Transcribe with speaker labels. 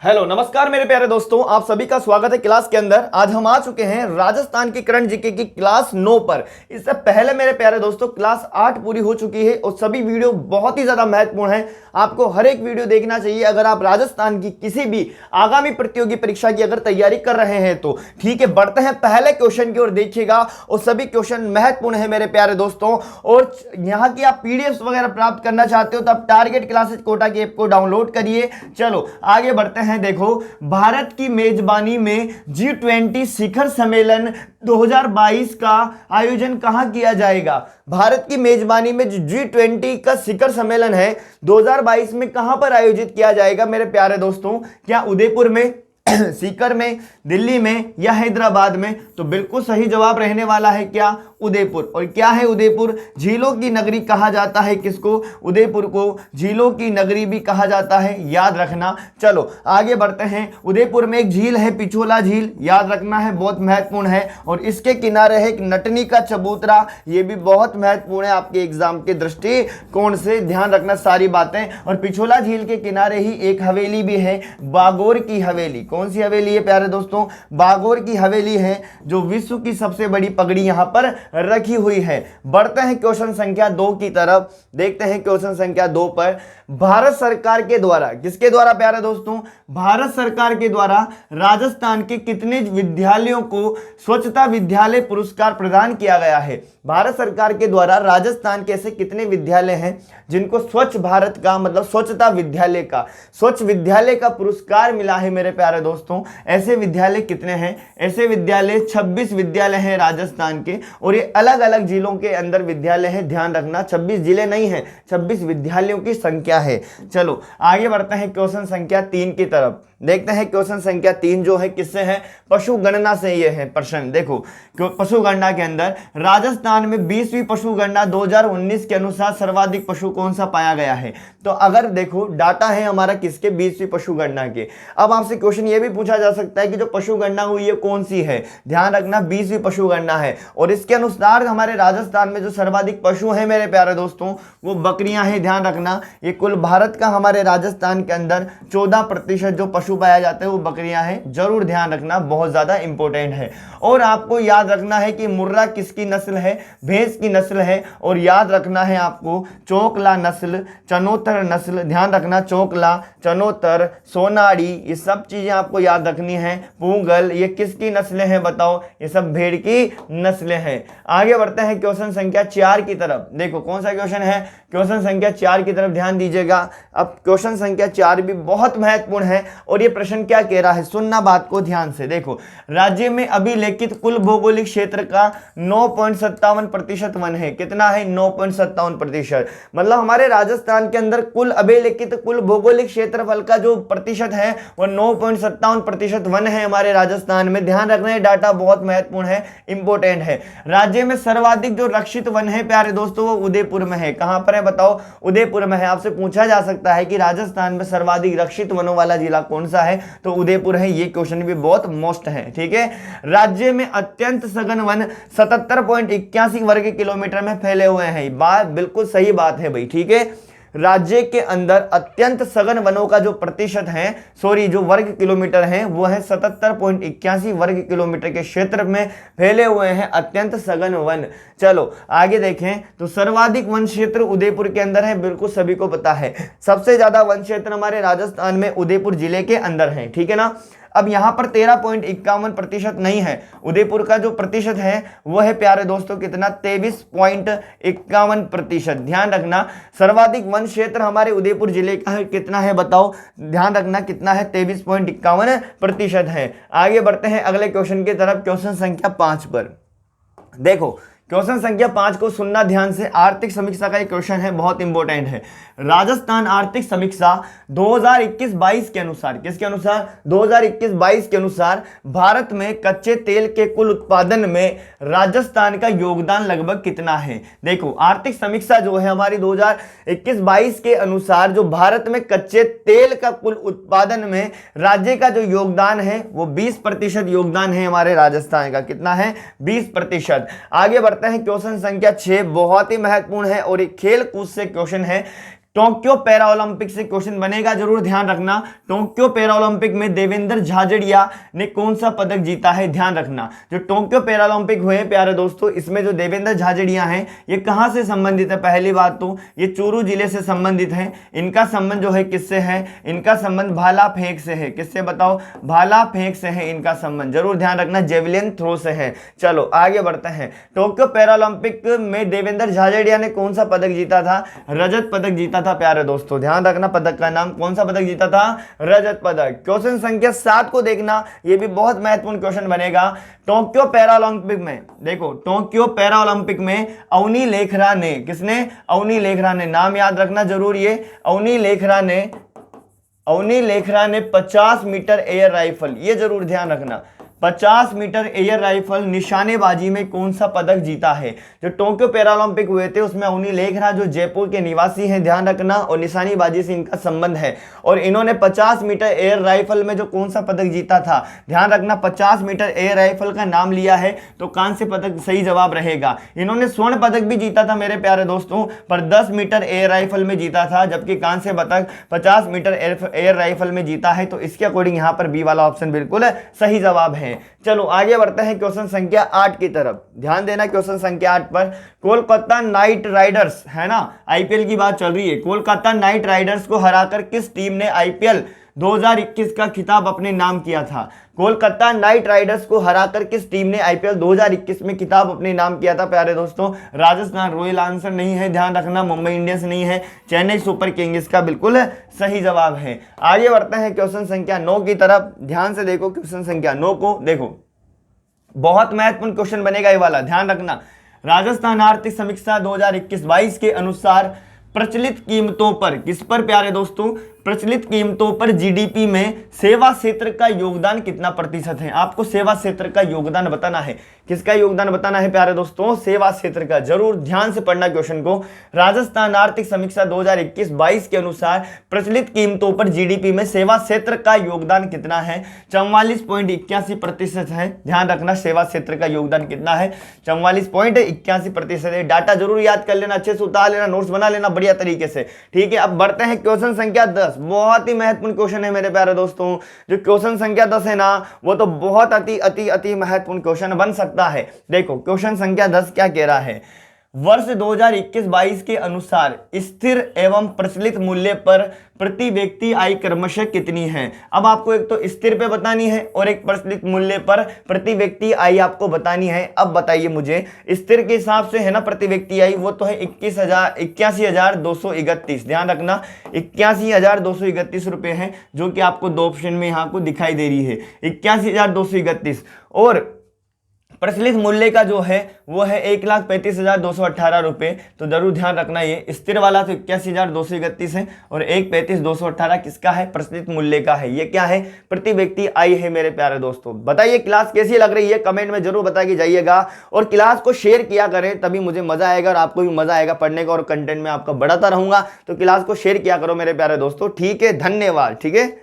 Speaker 1: Hello नमस्कार मेरे प्यारे दोस्तों, आप सभी का स्वागत है क्लास के अंदर। आज हम आ चुके हैं राजस्थान की करंट जीके की क्लास 9 पर। इससे पहले मेरे प्यारे दोस्तों क्लास 8 पूरी हो चुकी है और सभी वीडियो बहुत ही ज्यादा महत्वपूर्ण है। आपको हर एक वीडियो देखना चाहिए अगर आप राजस्थान की किसी भी आगामी प्रतियोगी परीक्षा की अगर तैयारी कर रहे हैं तो। ठीक है, बढ़ते हैं पहले क्वेश्चन की ओर, देखिएगा और सभी क्वेश्चन महत्वपूर्ण है मेरे प्यारे दोस्तों। और यहाँ की आप पीडीएफ वगैरह प्राप्त करना चाहते हो तो आप टारगेट क्लासेस कोटा की ऐप को डाउनलोड करिए। चलो आगे बढ़ते हैं। देखो, भारत की मेजबानी में G20 शिखर सम्मेलन 2022 का आयोजन कहां किया जाएगा। भारत की मेजबानी में G20 का शिखर सम्मेलन है 2022 में कहां पर आयोजित किया जाएगा मेरे प्यारे दोस्तों। क्या उदयपुर में, सीकर में, दिल्ली में या हैदराबाद में? तो बिल्कुल सही जवाब रहने वाला है क्या, उदयपुर। और क्या है उदयपुर? झीलों की नगरी कहा जाता है किसको? उदयपुर को झीलों की नगरी भी कहा जाता है, याद रखना। चलो आगे बढ़ते हैं। उदयपुर में एक झील है पिछोला झील, याद रखना है, बहुत महत्वपूर्ण है। और इसके किनारे है एक नटनी का चबूतरा, ये भी बहुत महत्वपूर्ण है आपके एग्जाम के दृष्टिकोण से, ध्यान रखना सारी बातें। और पिछोला झील के किनारे ही एक हवेली भी है, बागोर की हवेली। कौन सी हवेली है प्यारे दोस्तों? बागोर की हवेली है, जो विश्व की सबसे बड़ी पगड़ी यहां पर रखी हुई है। बढ़ते हैं क्वेश्चन संख्या 2 की तरफ, देखते हैं क्वेश्चन संख्या 2 पर। भारत सरकार के द्वारा, किसके द्वारा प्यारे दोस्तों? भारत सरकार के द्वारा राजस्थान के कितने विद्यालयों को स्वच्छता विद्यालय पुरस्कार प्रदान किया गया है? भारत सरकार के द्वारा राजस्थान के ऐसे कितने विद्यालय हैं जिनको स्वच्छ भारत का मतलब स्वच्छता विद्यालय का, स्वच्छ विद्यालय का पुरस्कार मिला है मेरे प्यारे दोस्तों? ऐसे विद्यालय कितने हैं? ऐसे विद्यालय 26 विद्यालय हैं राजस्थान के, और ये अलग अलग जिलों के अंदर विद्यालय है, ध्यान रखना। 26 जिले नहीं है, 26 विद्यालयों की संख्या है। चलो आगे बढ़ते हैं क्वेश्चन संख्या 3 की तरफ, देखते हैं क्वेश्चन संख्या 3 जो है किससे है? पशु गणना से ये है प्रश्न। देखो पशु गणना के अंदर राजस्थान में 20वीं पशु गणना 2019 के अनुसार सर्वाधिक पशु कौन सा पाया गया है? तो अगर देखो डाटा है हमारा किसके? 20वीं पशु गणना के। अब आपसे क्वेश्चन ये भी पूछा जा सकता है कि जो पशु गणना हुई है कौन सी है? ध्यान रखना 20वीं पशु गणना है, और इसके अनुसार हमारे राजस्थान में जो सर्वाधिक पशु है मेरे प्यारे दोस्तों वो बकरियां हैं, ध्यान रखना। ये कुल भारत का हमारे राजस्थान के अंदर 14% जो पशु पाया जाता है वो बकरियां हैं, जरूर ध्यान रखना, बहुत ज्यादा इंपॉर्टेंट है। और आपको याद रखना है कि मुर्रा किसकी नस्ल है? भैंस की नस्ल है। और याद रखना है आपको चौकला नस्ल, चनोतर नस्ल, ध्यान रखना, चौकला, चनोतर, सोनाड़ी, ये सब चीजें आपको याद रखनी है। पूगल, ये किसकी नस्लें हैं बताओ? ये सब भेड़ की नस्लें हैं। आगे बढ़ते हैं क्वेश्चन संख्या 4 की तरफ। देखो कौन सा क्वेश्चन है? क्वेश्चन संख्या 4 की तरफ ध्यान दीजिएगा। अब क्वेश्चन संख्या 4 भी बहुत महत्वपूर्ण है, और ये प्रश्न क्या कह रहा है सुनना बात को ध्यान से। देखो, राज्य में अभिलेखित कुल भौगोलिक क्षेत्र का 9.57% वन है। कितना है? 9.57%। मतलब हमारे राजस्थान के अंदर कुल अभिलेखित कुल भौगोलिक क्षेत्रफल का जो प्रतिशत है वो 9.57% वन है हमारे राजस्थान में। ध्यान रखना है, डाटा बहुत महत्वपूर्ण है, इंपॉर्टेंट है। राज्य में सर्वाधिक जो रक्षित वन है प्यारे दोस्तों वो उदयपुर में है। कहां पर है बताओ? उदयपुर में है। आपसे पूछा जा सकता है कि राजस्थान में सर्वाधिक रक्षित वनों वाला जिला कौन सा है? तो उदयपुर है। ये क्वेश्चन भी बहुत मोस्ट है, ठीक है। राज्य में अत्यंत सघन वन 77.81 वर्ग किलोमीटर में फैले हुए हैं। बात बिल्कुल सही बात है भाई, ठीक है। राज्य के अंदर अत्यंत सघन वनों का जो प्रतिशत है, जो वर्ग किलोमीटर है वो है 77.81 वर्ग किलोमीटर के क्षेत्र में फैले हुए हैं अत्यंत सघन वन। चलो आगे देखें तो सर्वाधिक वन क्षेत्र उदयपुर के अंदर है, बिल्कुल सभी को पता है। सबसे ज्यादा वन क्षेत्र हमारे राजस्थान में उदयपुर जिले के अंदर है, ठीक है ना। अब यहां पर 13.51% नहीं है, उदयपुर का जो प्रतिशत है वो है प्यारे दोस्तों कितना? 23.51%। ध्यान रखना, सर्वाधिक वन क्षेत्र हमारे उदयपुर जिले का है, कितना है बताओ? ध्यान रखना कितना है? 23.51% है। आगे बढ़ते हैं अगले क्वेश्चन की तरफ, क्वेश्चन संख्या 5 पर। देखो क्वेश्चन संख्या 5 को सुनना ध्यान से, आर्थिक समीक्षा का एक क्वेश्चन है, बहुत इंपॉर्टेंट है। राजस्थान आर्थिक समीक्षा 2021-22 के अनुसार, किसके अनुसार? 2021-22 के अनुसार भारत में कच्चे तेल के कुल उत्पादन में राजस्थान का योगदान लगभग कितना है? देखो आर्थिक समीक्षा जो है हमारी 2021-22 के अनुसार जो भारत में कच्चे तेल का कुल उत्पादन में राज्य का जो योगदान है वो 20% योगदान है हमारे राजस्थान का। कितना है? 20%। आगे बढ़ते हैं क्वेश्चन संख्या 6, बहुत ही महत्वपूर्ण है और एक खेल कूद से क्वेश्चन है। टोक्यो पैरा ओलंपिक से क्वेश्चन बनेगा, जरूर ध्यान रखना। टोक्यो पैरा ओलंपिक में देवेंद्र झाझड़िया ने कौन सा पदक जीता है, ध्यान रखना। जो टोक्यो पैरा ओलंपिक हुए प्यारे दोस्तों, इसमें जो देवेंद्र झाझड़िया हैं ये कहां से संबंधित है? पहली बात तो ये चूरू जिले से संबंधित है। इनका संबंध जो है किससे है? इनका संबंध भाला फेंक से है। किससे बताओ? भाला फेंक से है इनका संबंध, जरूर ध्यान रखना, जेवलिन थ्रो से है। चलो आगे बढ़ते हैं। टोक्यो पैरा ओलंपिक में देवेंद्र झाझड़िया ने कौन सा पदक जीता था? रजत पदक जीता था प्यारे दोस्तों, ध्यान रखना पदक का नाम। कौन सा पदक जीता था? रजत पदक। क्वेश्चन संख्या 7 को देखना, यह भी बहुत महत्वपूर्ण क्वेश्चन बनेगा। टोक्यो पैरा ओलंपिक में देखो, टोक्यो पैरा ओलंपिक में अवनी लेखरा ने, किसने? अवनी लेखरा ने, नाम याद रखना जरूर, ये अवनी लेखरा ने 50 मीटर एयर राइफल, ये जरूर ध्यान रखना, 50 मीटर एयर राइफल निशानेबाजी में कौन सा पदक जीता है? जो टोक्यो पैरा ओलंपिक हुए थे उसमें अवनी लेखरा जो जयपुर के निवासी हैं, ध्यान रखना, और निशानेबाजी से इनका संबंध है। और इन्होंने 50 मीटर एयर राइफल में जो कौन सा पदक जीता था, ध्यान रखना, 50 मीटर एयर राइफल का नाम लिया है तो कांस्य पदक सही जवाब रहेगा। इन्होंने स्वर्ण पदक भी जीता था मेरे प्यारे दोस्तों, पर 10 मीटर एयर राइफल में जीता था, जबकि कांस्य पदक 50 मीटर एयर राइफल में जीता है। तो इसके अकॉर्डिंग यहां पर बी वाला ऑप्शन बिल्कुल सही जवाब है। चलो आगे बढ़ते हैं क्वेश्चन संख्या 8 की तरफ, ध्यान देना। क्वेश्चन संख्या 8 पर कोलकाता नाइट राइडर्स, है ना, आईपीएल की बात चल रही है। कोलकाता नाइट राइडर्स को हराकर किस टीम ने आईपीएल 2021 का खिताब अपने नाम किया था? कोलकाता नाइट राइडर्स को हराकर किस टीम ने आईपीएल 2021 में खिताब अपने नाम किया था प्यारे दोस्तों? राजस्थान रॉयल आंसर नहीं है, ध्यान रखना, मुंबई इंडियंस नहीं है, चेन्नई सुपर किंग्स का बिल्कुल सही जवाब है। आगे बढ़ते हैं क्वेश्चन संख्या 9 की तरफ, ध्यान से देखो क्वेश्चन संख्या 9 को, देखो बहुत महत्वपूर्ण क्वेश्चन बनेगा ये वाला, ध्यान रखना। राजस्थान आर्थिक समीक्षा 2021-22 के अनुसार प्रचलित कीमतों पर, किस पर प्यारे दोस्तों? प्रचलित कीमतों पर जीडीपी में सेवा क्षेत्र का योगदान कितना प्रतिशत है? आपको सेवा क्षेत्र का योगदान बताना है। किसका योगदान बताना है प्यारे दोस्तों? सेवा क्षेत्र का। जरूर ध्यान से पढ़ना क्वेश्चन को। राजस्थान आर्थिक समीक्षा 2021-22 के अनुसार प्रचलित कीमतों पर जीडीपी में सेवा क्षेत्र का योगदान कितना है? 44.81% है। ध्यान रखना, सेवा क्षेत्र का योगदान कितना है? 44.81% है। डाटा जरूर याद कर लेना, अच्छे से उतार लेना, नोट्स बना लेना बढ़िया तरीके से, ठीक है। अब बढ़ते हैं क्वेश्चन संख्या 10, बहुत ही महत्वपूर्ण क्वेश्चन है मेरे प्यारे दोस्तों। जो क्वेश्चन संख्या 10 है ना, वो तो बहुत अति महत्वपूर्ण क्वेश्चन बन सकता है। देखो क्वेश्चन संख्या 10 क्या कह रहा है? वर्ष 2021-22 के अनुसार स्थिर एवं प्रचलित मूल्य पर प्रति व्यक्ति आय क्रमशः कितनी है? अब आपको एक तो स्थिर पे बतानी है और एक प्रचलित मूल्य पर प्रति व्यक्ति आय आपको बतानी है। अब बताइए मुझे, स्थिर के हिसाब से है ना प्रति व्यक्ति आय, वो तो है 81,231, ध्यान रखना 81,231 रुपए है, जो कि आपको दो ऑप्शन में यहाँ को दिखाई दे रही है 81,231। और प्रचलित मूल्य का जो है वो है 1,35,218 रुपए। तो जरूर ध्यान रखना, ये स्थिर वाला तो 81,231 है और 1,35,218 किसका है? प्रचलित मूल्य का है। ये क्या है? प्रति व्यक्ति आय है मेरे प्यारे दोस्तों। बताइए क्लास कैसी लग रही है, कमेंट में जरूर बता के जाइएगा और क्लास को शेयर किया करें, तभी मुझे मजा आएगा और आपको भी मजा आएगा पढ़ने का और कंटेंट में आपका बढ़ाता रहूंगा। तो क्लास को शेयर किया करो मेरे प्यारे दोस्तों, ठीक है। धन्यवाद, ठीक है।